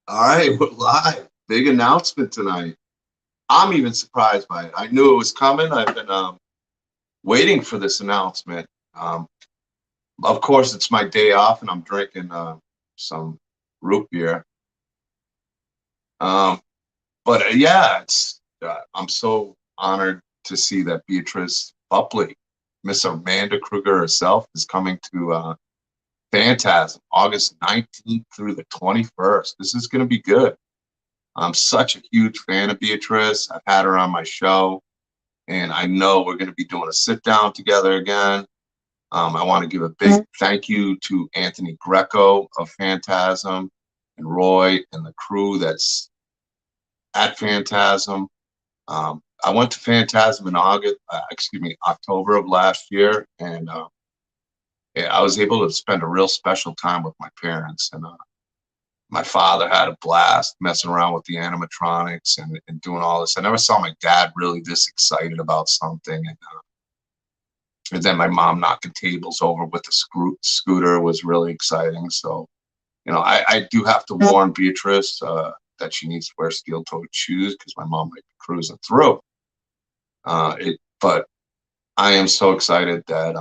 All right, we're live. Big announcement tonight. I'm even surprised by it. I knew it was coming. I've been waiting for this announcement. Um, of course, it's my day off, and I'm drinking some root beer. Um, but yeah, I'm so honored to see that Beatrice Boepple, Miss Amanda Krueger herself, is coming to Phantasm August 19th through the 21st. This is going to be good. I'm such a huge fan of Beatrice. I've had her on my show, and I know we're going to be doing a sit down together again. I want to give a big thank you to Anthony Greco of Phantasm and Roy and the crew that's at Phantasm. I went to Phantasm in October of last year, and yeah, I was able to spend a real special time with my parents. And my father had a blast messing around with the animatronics and doing all this. I never saw my dad really this excited about something. And then my mom knocking tables over with the scooter was really exciting. So, I do have to warn Beatrice that she needs to wear steel-toed shoes because my mom might be cruising through. But I am so excited that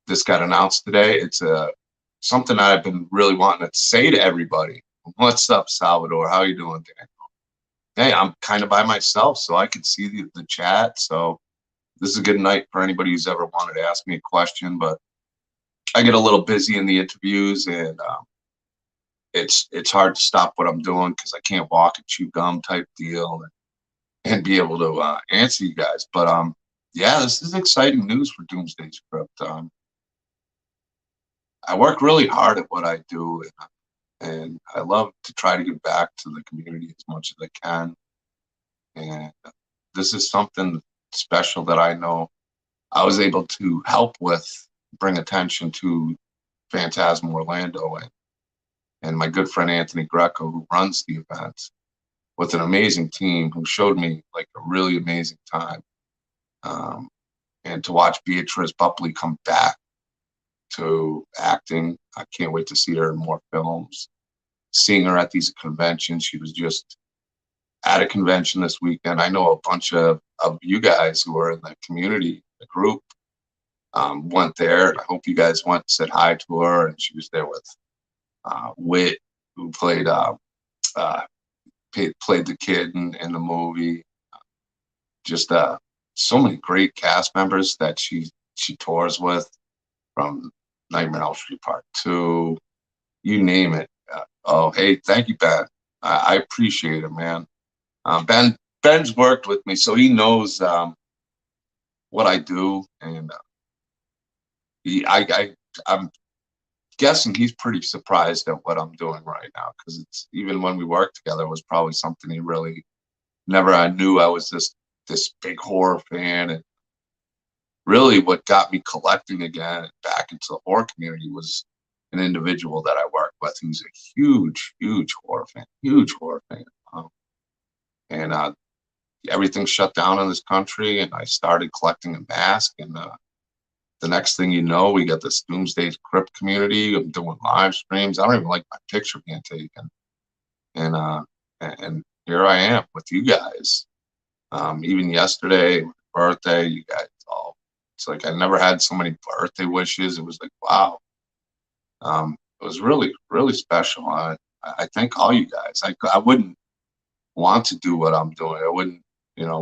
this got announced today. It's something that I've been really wanting to say to everybody. What's up, Salvador? How you doing, Dan? Hey, I'm kind of by myself, so I can see the chat. So this is a good night for anybody who's ever wanted to ask me a question. But I get a little busy in the interviews, and it's hard to stop what I'm doing because I can't walk and chew gum type deal and be able to answer you guys. But yeah, this is exciting news for Doomsday's Krypt. I work really hard at what I do, and I love to try to give back to the community as much as I can. And this is something special that I know I was able to help with, bring attention to Phantasm Orlando and my good friend Anthony Greco, who runs the event, with an amazing team who showed me like a really amazing time. And to watch Beatrice Boepple come back to acting, I can't wait to see her in more films. Seeing her at these conventions, she was just at a convention this weekend. I know a bunch of you guys who are in the community, the group, went there. I hope you guys went and said hi to her. And she was there with Wit, who uh, played the kid in the movie. Just so many great cast members that she tours with, from Nightmare on Elm Street Part 2, you name it. Oh, hey, thank you, Ben. I appreciate it, man. Ben's worked with me, so he knows what I do, and I'm guessing he's pretty surprised at what I'm doing right now, because it's, even when we worked together, it was probably something he really never. I knew I was this big horror fan, and really what got me collecting again back into the horror community was an individual that I work with who's a huge horror fan, huge horror fan. And everything shut down in this country, and I started collecting a mask. And the next thing you know, we got this Doomsday Krypt community. I'm doing live streams. I don't even like my picture being taken. And here I am with you guys. Even yesterday, my birthday, you guys all. It's like I never had so many birthday wishes. It was like, wow. It was really special. I thank all you guys. I wouldn't want to do what I'm doing. I wouldn't,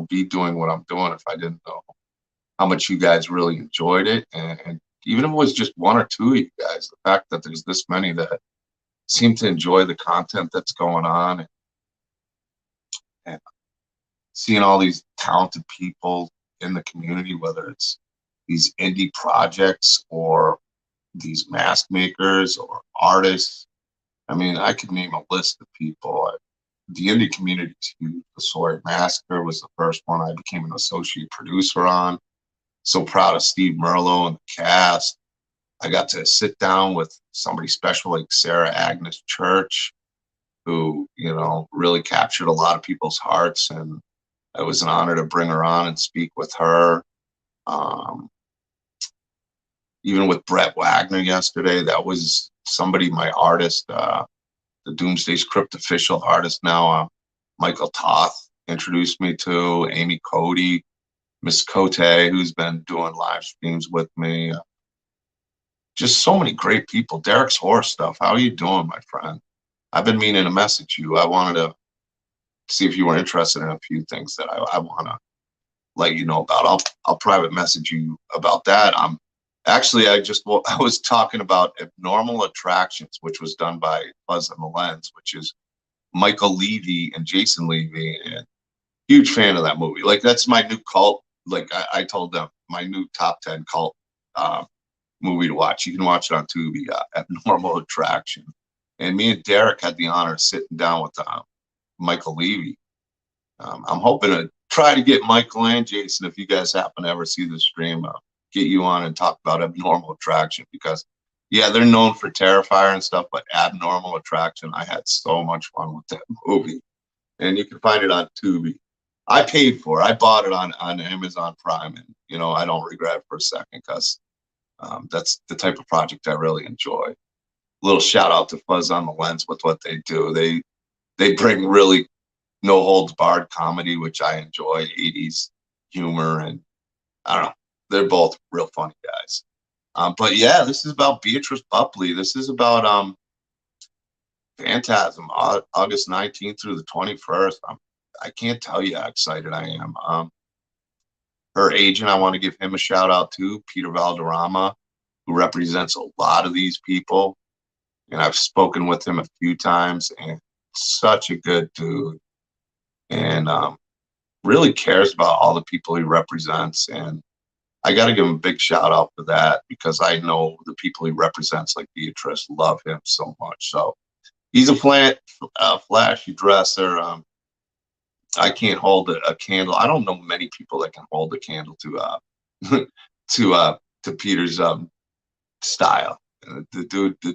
be doing what I'm doing if I didn't know how much you guys really enjoyed it. And even if it was just one or two of you guys, the fact that there's this many that seem to enjoy the content that's going on, and seeing all these talented people in the community, whether it's these indie projects or these mask makers or artists. I mean, I could name a list of people. The indie community is huge. The Soy Massacre was the first one I became an associate producer on. So proud of Steve Merlo and the cast. I got to sit down with somebody special like Sarah Agnes Church, who, really captured a lot of people's hearts. And it was an honor to bring her on and speak with her. Um, Even with Brett Wagner yesterday, that was somebody, my artist, the Doomsday's Krypt official artist now. Michael Toth introduced me to Amy Cody, Miss Cote, who's been doing live streams with me. Just so many great people. Derek's horror stuff. How are you doing, my friend? I've been meaning to message you. I wanted to see if you were interested in a few things that I want to let you know about. I'll private message you about that. Actually, I was talking about Abnormal Attractions, which was done by Buzz on the Lens, which is Michael Levy and Jason Levy, and huge fan of that movie. Like, that's my new cult. Like, I told them, my new top 10 cult movie to watch. You can watch it on Tubi, Abnormal Attraction. And me and Derek had the honor of sitting down with Michael Levy. I'm hoping to try to get Michael and Jason, if you guys happen to ever see the stream, get you on and talk about Abnormal Attraction, because yeah, they're known for Terrifier and stuff, but Abnormal Attraction, I had so much fun with that movie. And you can find it on Tubi. I paid for it. I bought it on Amazon Prime, and I don't regret it for a second, because that's the type of project I really enjoy. Little shout out to Fuzz on the Lens with what they do. They bring really no holds barred comedy, which I enjoy, 80s humor, and I don't know, they're both real funny guys. But yeah, this is about Beatrice Boepple. This is about Phantasm, August 19th through the 21st. I can't tell you how excited I am. Her agent, I want to give him a shout out to, Peter Valderrama, who represents a lot of these people. And I've spoken with him a few times, and such a good dude. And really cares about all the people he represents. And I got to give him a big shout out for that, because I know the people he represents, like Beatrice, love him so much. So he's a flashy dresser. I can't hold a candle. I don't know many people that can hold a candle to to Peter's style. The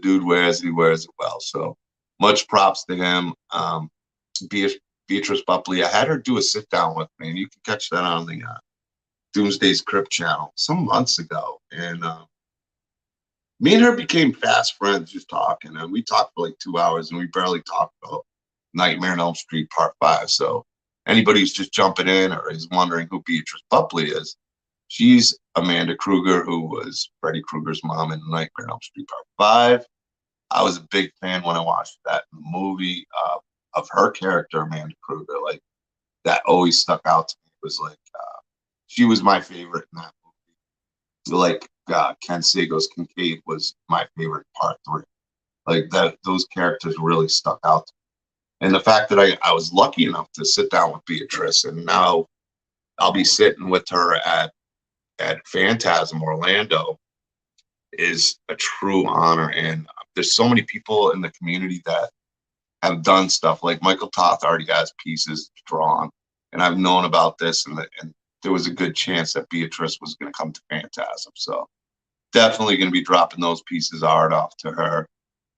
dude wears it well. So much props to him. Beatrice Boepple, I had her do a sit down with me, and you can catch that on the Doomsday's Krypt channel some months ago. And me and her became fast friends just talking, and we talked for like 2 hours, and we barely talked about Nightmare on Elm Street Part 5. So anybody who's just jumping in or is wondering who Beatrice Boepple is, she's Amanda Krueger, who was Freddy Krueger's mom in Nightmare on Elm Street Part 5. I was a big fan when I watched that movie of her character, Amanda Krueger. Like, that always stuck out to me. It was like, she was my favorite in that movie. Like, Ken Sago's Kincaid was my favorite in Part 3. Like, those characters really stuck out to me. And the fact that I was lucky enough to sit down with Beatrice, and now I'll be sitting with her at Phantasm Orlando, is a true honor. And there's so many people in the community that have done stuff. Like Michael Toth already has pieces drawn, and I've known about this, and there was a good chance that Beatrice was going to come to Phantasm. So definitely going to be dropping those pieces of art off to her.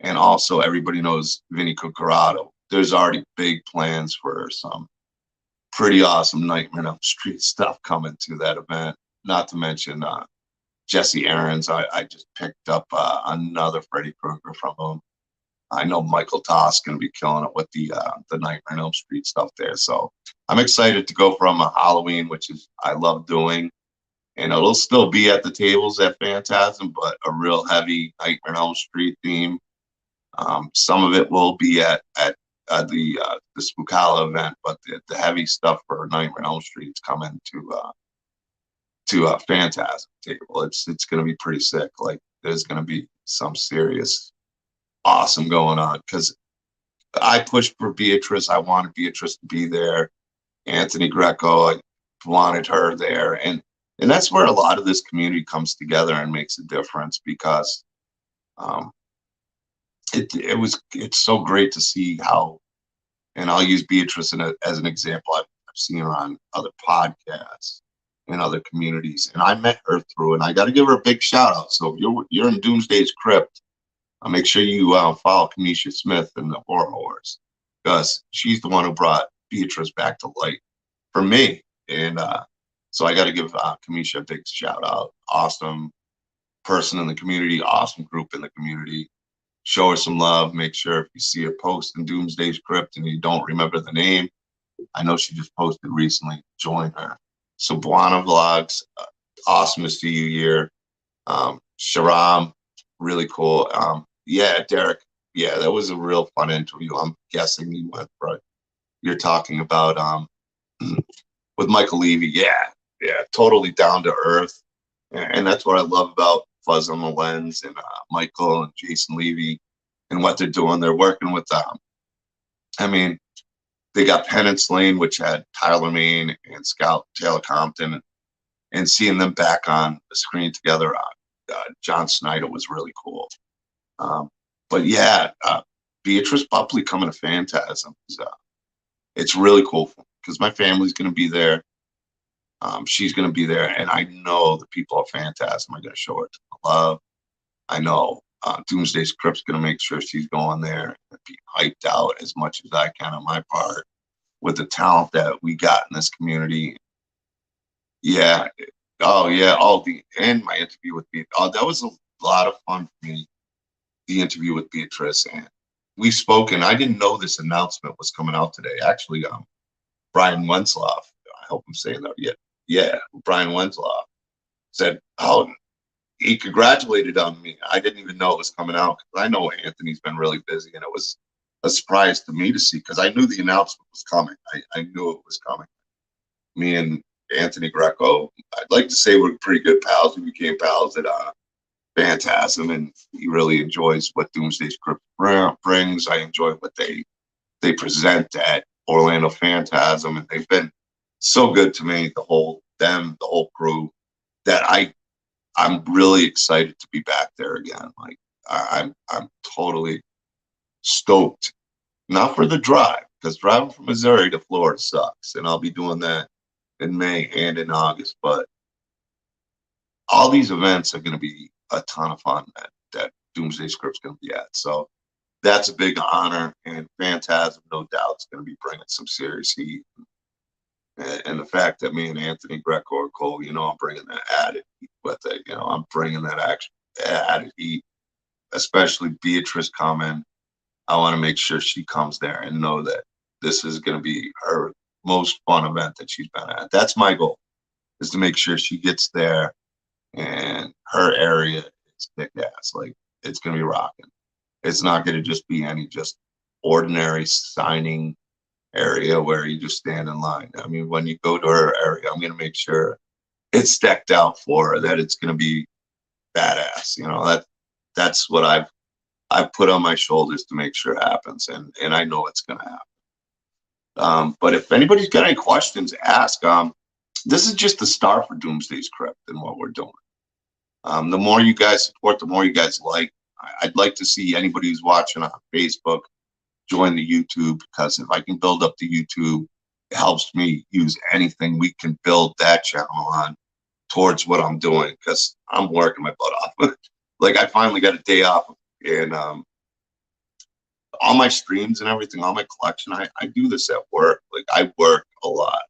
And also, everybody knows Vinny Cucarato. There's already big plans for some pretty awesome Nightmare on Elm Street stuff coming to that event. Not to mention Jesse Aarons. I just picked up another Freddy Krueger from him. I know Michael Toth's going to be killing it with the Nightmare on Elm Street stuff there. So I'm excited to go from a Halloween, which is I love doing, and it'll still be at the tables at Phantasm, but a real heavy Nightmare on Elm Street theme. Some of it will be at the Spookala event, but the heavy stuff for Nightmare on Elm Street is coming to a Phantasm table. It's going to be pretty sick. Like, there's going to be some serious awesome going on, because I pushed for Beatrice. I wanted Beatrice to be there. Anthony Greco, I wanted her there, and that's where a lot of this community comes together and makes a difference, because it's so great to see how, and I'll use Beatrice as an example. I've seen her on other podcasts in other communities, and I met her through, and I got to give her a big shout out. So if you're in Doomsday's Krypt, make sure you follow Kamisha Smith in the Horror Wars, because she's the one who brought Beatrice back to light for me. And so I got to give Kamisha a big shout out. Awesome person in the community, awesome group in the community. show her some love. Make sure if you see her post in Doomsday's Krypt and you don't remember the name, I know she just posted recently, join her. So Buana Vlogs, awesome to see you here. Sharam, really cool. Yeah, Derek, yeah, that was a real fun interview. I'm guessing you went for it. You're talking about with Michael Levy. Yeah, yeah, totally down to earth. And that's what I love about Fuzz on the Lens and Michael and Jason Levy and what they're doing. They're working with, I mean, they got Penance Lane, which had Tyler Mane and Scout Taylor Compton, and seeing them back on the screen together. John Snyder was really cool. But yeah, Beatrice Boepple coming to Phantasm. It's really cool because my family's going to be there. She's going to be there, and I know the people of Fantasm are going to show her love. I know Doomsday's Krypt's going to make sure she's going there and be hyped out as much as I can on my part with the talent that we got in this community. Yeah. Oh, yeah. And my interview with Beatrice. Oh, that was a lot of fun for me, the interview with Beatrice. And we spoke, and I didn't know this announcement was coming out today. Actually, Brian Wentzloff, I hope I'm saying that yet. Yeah, Brian Wentzloff said, oh, he congratulated on me. I didn't even know it was coming out because I know Anthony's been really busy, and it was a surprise to me to see because I knew the announcement was coming. I knew it was coming. Me and Anthony Greco, I'd like to say we're pretty good pals. We became pals at Phantasm, and he really enjoys what Doomsday's Krypt brings. I enjoy what they present at Orlando Phantasm, and they've been so good to me, the whole crew, that I'm really excited to be back there again. Like I'm totally stoked. Not for the drive, because driving from Missouri to Florida sucks, and I'll be doing that in May and in August. But all these events are going to be a ton of fun that Doomsday Krypt's going to be at. So that's a big honor, and Phantasm, no doubt, is going to be bringing some serious heat. And the fact that me and Anthony Greco are cool, I'm bringing that added heat with it. I'm bringing that added heat, especially Beatrice coming. I want to make sure she comes there and know that this is going to be her most fun event that she's been at. That's my goal, is to make sure she gets there and her area is kick ass. Like, it's going to be rocking. It's not going to just be any just ordinary signing area where you just stand in line. I mean, when you go to her area, I'm going to make sure it's decked out for her, that it's going to be badass. That's what I've put on my shoulders to make sure it happens, and I know it's going to happen. But if anybody's got any questions, ask. This is just the start for Doomsday's Krypt and what we're doing. The more you guys support, the more you guys like. I'd like to see anybody who's watching on Facebook join the YouTube, because if I can build up the YouTube, it helps me use anything we can build that channel on towards what I'm doing, because I'm working my butt off. Like, I finally got a day off, and all my streams and everything, all my collection, I do this at work. Like, I work a lot.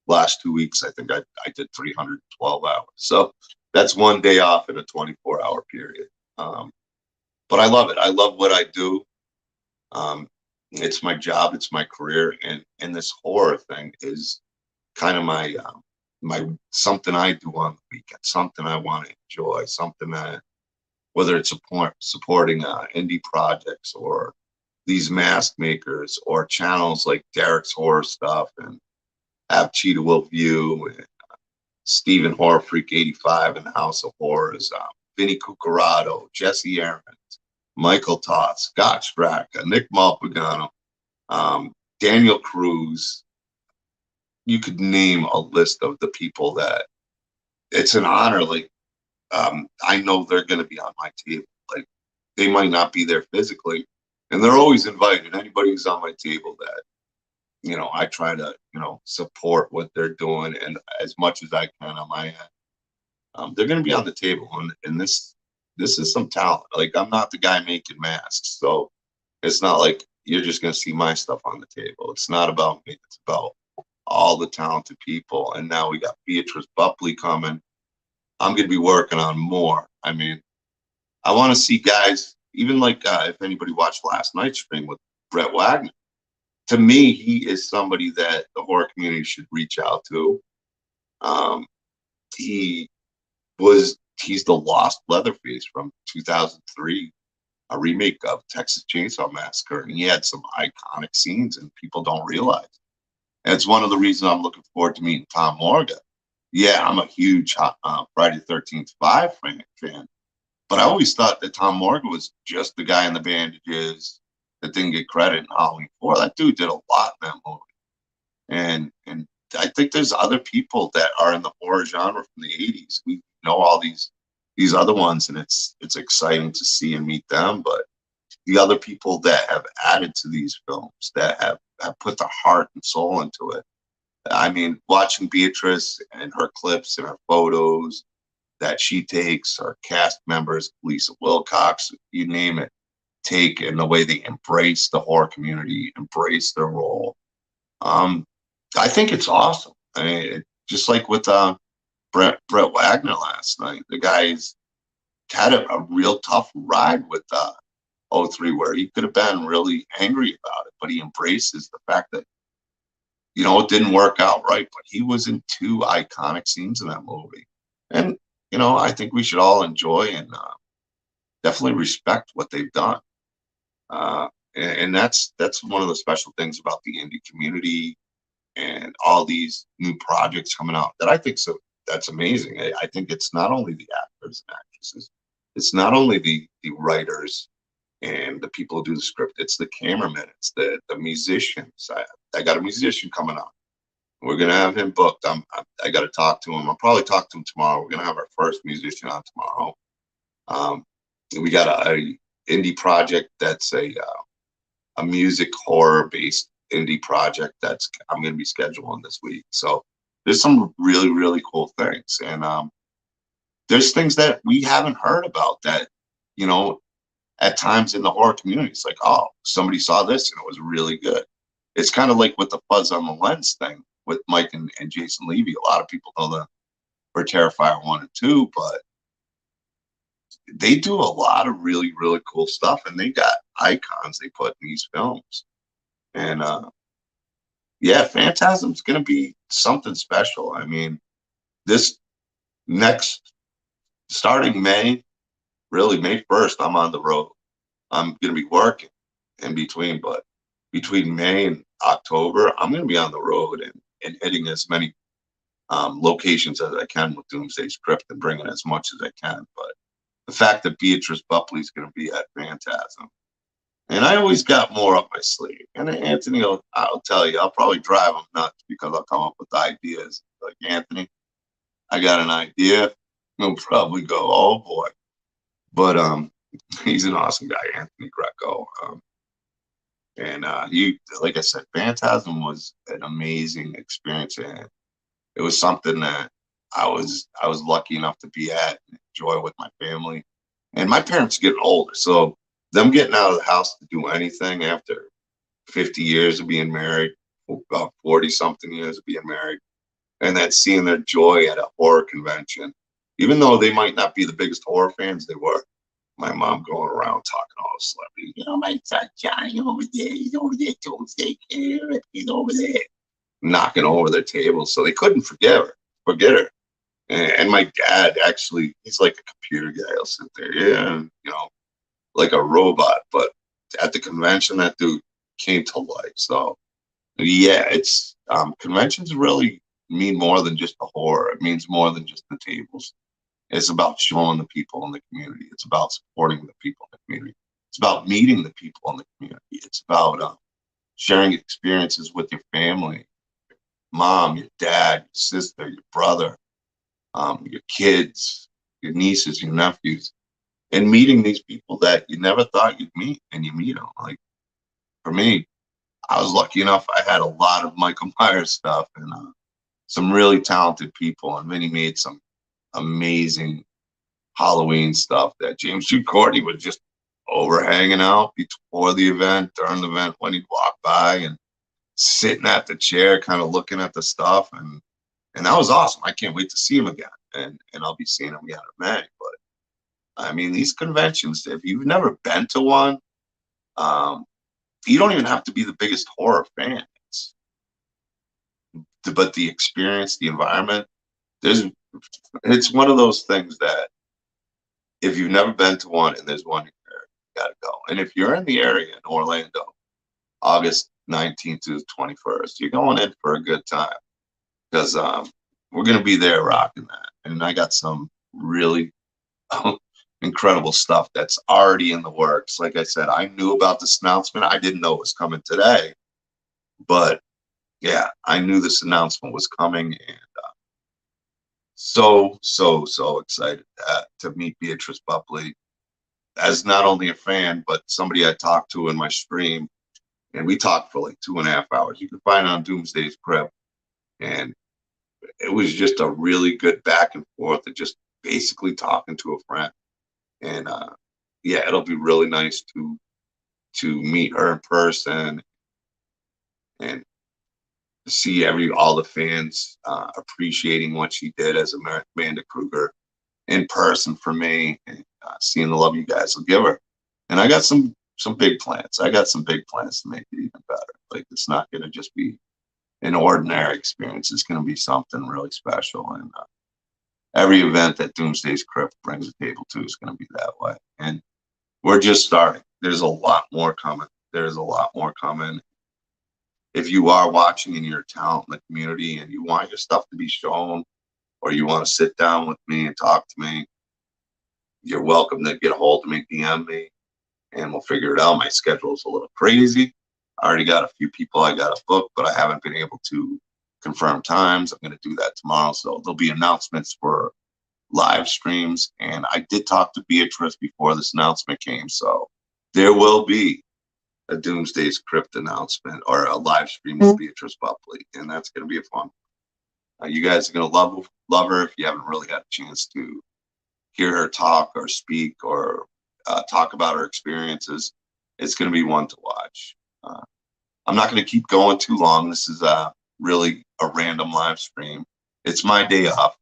Last 2 weeks, I think I did 312 hours. So that's one day off in a 24-hour period. But I love it. I love what I do. It's my job. It's my career. And this horror thing is kind of my something I do on the weekend, something I want to enjoy, something that, whether it's supporting indie projects or these mask makers or channels like Derek's Horror Stuff and Have Cheetah Will View and Stephen Horror Freak 85 and House of Horrors, Vinny Cucarato, Jesse Aarons, Michael Toth, Scott Straka, Nick Malpagano, Daniel Cruz. You could name a list of the people that it's an honor. Like, I know they're going to be on my table. Like, they might not be there physically, and they're always invited. Anybody who's on my table that, I try to, support what they're doing, and as much as I can on my end, they're going to be on the table. And this is some talent. Like, I'm not the guy making masks, so it's not like you're just going to see my stuff on the table. It's not about me. It's about all the talented people. And now we got Beatrice Boepple coming. I'm going to be working on more. I mean, I want to see guys, even like if anybody watched last night's stream with Brett Wagner, to me, he is somebody that the horror community should reach out to. Um, he he's the Lost Leatherface from 2003, a remake of Texas Chainsaw Massacre, and he had some iconic scenes, and people don't realize. And it's one of the reasons I'm looking forward to meeting Tom Morgan. Yeah, I'm a huge Friday the 13th 5 fan, but I always thought that Tom Morgan was just the guy in the bandages that didn't get credit in Halloween 4. That dude did a lot in that movie. And I think there's other people that are in the horror genre from the 80s. We know all these other ones, and it's exciting to see and meet them. But the other people that have added to these films, that have put their heart and soul into it. I mean, watching Beatrice and her clips and her photos that she takes, her cast members, Lisa Wilcox, you name it, take, and the way they embrace the horror community, embrace their role. I think it's awesome. I mean, just like with Brett Wagner last night, the guy's had a real tough ride with '03, where he could have been really angry about it, but he embraces the fact that, it didn't work out right, but he was in 2 iconic scenes in that movie. And, I think we should all enjoy and definitely respect what they've done. And that's one of the special things about the indie community and all these new projects coming out that I think that's amazing. I think it's not only the actors and actresses, it's not only the writers and the people who do the script, it's the cameramen, it's the musicians. I got a musician coming up. We're gonna have him booked. I got to talk to him. I'll probably talk to him tomorrow. We're gonna have our first musician on tomorrow. We got a indie project that's a music horror based indie project that's I'm going to be scheduling this week. So there's some really, really cool things. And there's things that we haven't heard about that, at times in the horror community, it's like, oh, somebody saw this and it was really good. It's kind of like with the Fuzz on the Lens thing with Mike and Jason Levy. A lot of people know them for Terrifier 1 and 2, but they do a lot of really, really cool stuff, and they got icons they put in these films. And yeah, Phantasm's going to be something special. I mean, this starting May 1st, I'm on the road. I'm going to be working in between, but between May and October, I'm going to be on the road and hitting as many locations as I can with Doomsday's Krypt and bringing as much as I can. But the fact that Beatrice Boepple is going to be at Fantasm, and I always got more up my sleeve. And Anthony, I'll tell you, I'll probably drive him nuts because I'll come up with ideas. Like, Anthony, I got an idea. He'll probably go, oh boy. But he's an awesome guy, Anthony Greco. And he, like I said, Phantasm was an amazing experience, and it was something that I was lucky enough to be at and enjoy with my family. And my parents are getting older, so them getting out of the house to do anything after 50 years of being married, about 40 something years of being married, and then seeing their joy at a horror convention, even though they might not be the biggest horror fans, they were. My mom going around talking all the celebrities, my son Johnny over there, he's over there, Doomsday, he's over there, knocking over their tables, so they couldn't forget her. And my dad, actually, he's like a computer guy. He'll sit there, like a robot. But at the convention, that dude came to life. So, yeah, it's conventions really mean more than just the horror. It means more than just the tables. It's about showing the people in the community. It's about supporting the people in the community. It's about meeting the people in the community. It's about sharing experiences with your family, mom, your dad, your sister, your brother, your kids, your nieces, your nephews, and meeting these people that you never thought you'd meet, and you meet them. Like, for me, I was lucky enough. I had a lot of Michael Myers stuff and some really talented people, and Vinny made some amazing Halloween stuff that James Jude Courtney was just over hanging out before the event, during the event, when he'd walk by and sitting at the chair, kind of looking at the stuff, and that was awesome. I can't wait to see him again, and I'll be seeing him again in May. But I mean, these conventions, if you've never been to one, um, you don't even have to be the biggest horror fan. But the experience, the environment, there's it's one of those things that if you've never been to one and there's one here, you gotta go. And if you're in the area in Orlando, August 19th to the 21st, you're going in for a good time because we're gonna be there rocking that. And I got some really incredible stuff that's already in the works. Like I said, I knew about this announcement. I didn't know it was coming today, but yeah, I knew this announcement was coming, and so excited to meet Beatrice Boepple as not only a fan but somebody I talked to in my stream, and we talked for like 2.5 hours. You can find it on Doomsday's Krypt, and it was just a really good back and forth of just basically talking to a friend. And yeah, it'll be really nice to meet her in person and see all the fans appreciating what she did as Amanda Krueger in person for me, and seeing the love you guys will give her. And I got some big plans. I got some big plans to make it even better. Like, it's not going to just be an ordinary experience. It's going to be something really special. And every event that Doomsday's Krypt brings a table to is going to be that way. And we're just starting. There's a lot more coming. There's a lot more coming. If you are watching in your town, in the community, and you want your stuff to be shown, or you want to sit down with me and talk to me, you're welcome to get a hold of me, DM me, and we'll figure it out. My schedule is a little crazy. I already got a few people I got to book, but I haven't been able to confirm times. I'm going to do that tomorrow. So there'll be announcements for live streams. And I did talk to Beatrice before this announcement came. So there will be a Doomsday's Krypt announcement or a live stream with Beatrice Boepple. And that's going to be a fun. You guys are going to love her if you haven't really got a chance to hear her talk or speak or talk about her experiences. It's going to be one to watch. I'm not going to keep going too long. This is really a random live stream. It's my day off.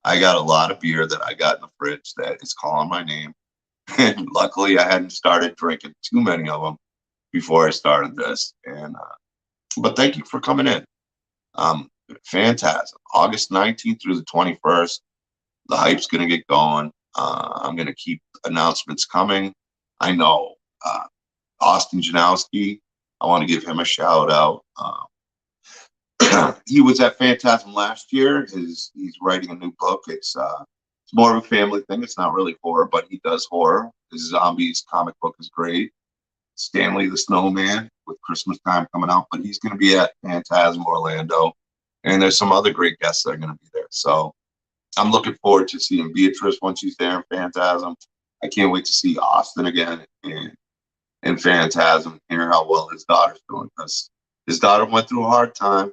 I got a lot of beer that I got in the fridge that is calling my name. And luckily, I hadn't started drinking too many of them before I started this. And but thank you for coming in. Fantasm. August 19th through the 21st. The hype's going to get going. I'm going to keep announcements coming. I know Austin Janowski, I want to give him a shout out. He was at Fantasm last year. He's writing a new book. It's more of a family thing. It's not really horror, but he does horror. His zombies comic book is great. Stanley the Snowman with Christmas time coming out, but he's going to be at Fantasm Orlando. And there's some other great guests that are going to be there. So I'm looking forward to seeing Beatrice when she's there in Fantasm. I can't wait to see Austin again in Fantasm, hear how well his daughter's doing, because his daughter went through a hard time,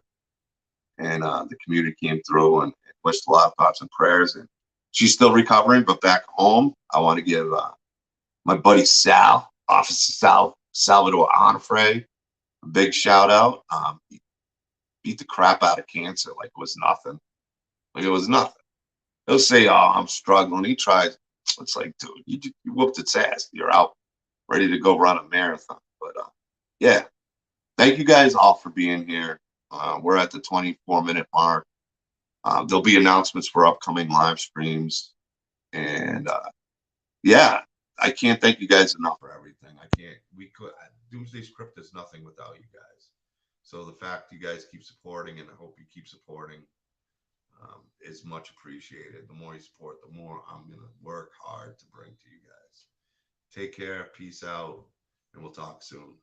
and the community came through and wished a lot of thoughts and prayers. And she's still recovering, but back home, I want to give my buddy Sal, Officer Salvador Onfray, a big shout out. He beat the crap out of cancer like it was nothing. Like it was nothing. He'll say, "Oh, I'm struggling." He tries. It's like, dude, you whooped its ass. You're out, ready to go run a marathon. But yeah, thank you guys all for being here. We're at the 24-minute mark. There'll be announcements for upcoming live streams, and yeah, I can't thank you guys enough for everything. I can't. We could. Doomsday's Krypt is nothing without you guys. So the fact you guys keep supporting, and I hope you keep supporting, is much appreciated. The more you support, the more I'm going to work hard to bring to you guys. Take care. Peace out. And we'll talk soon.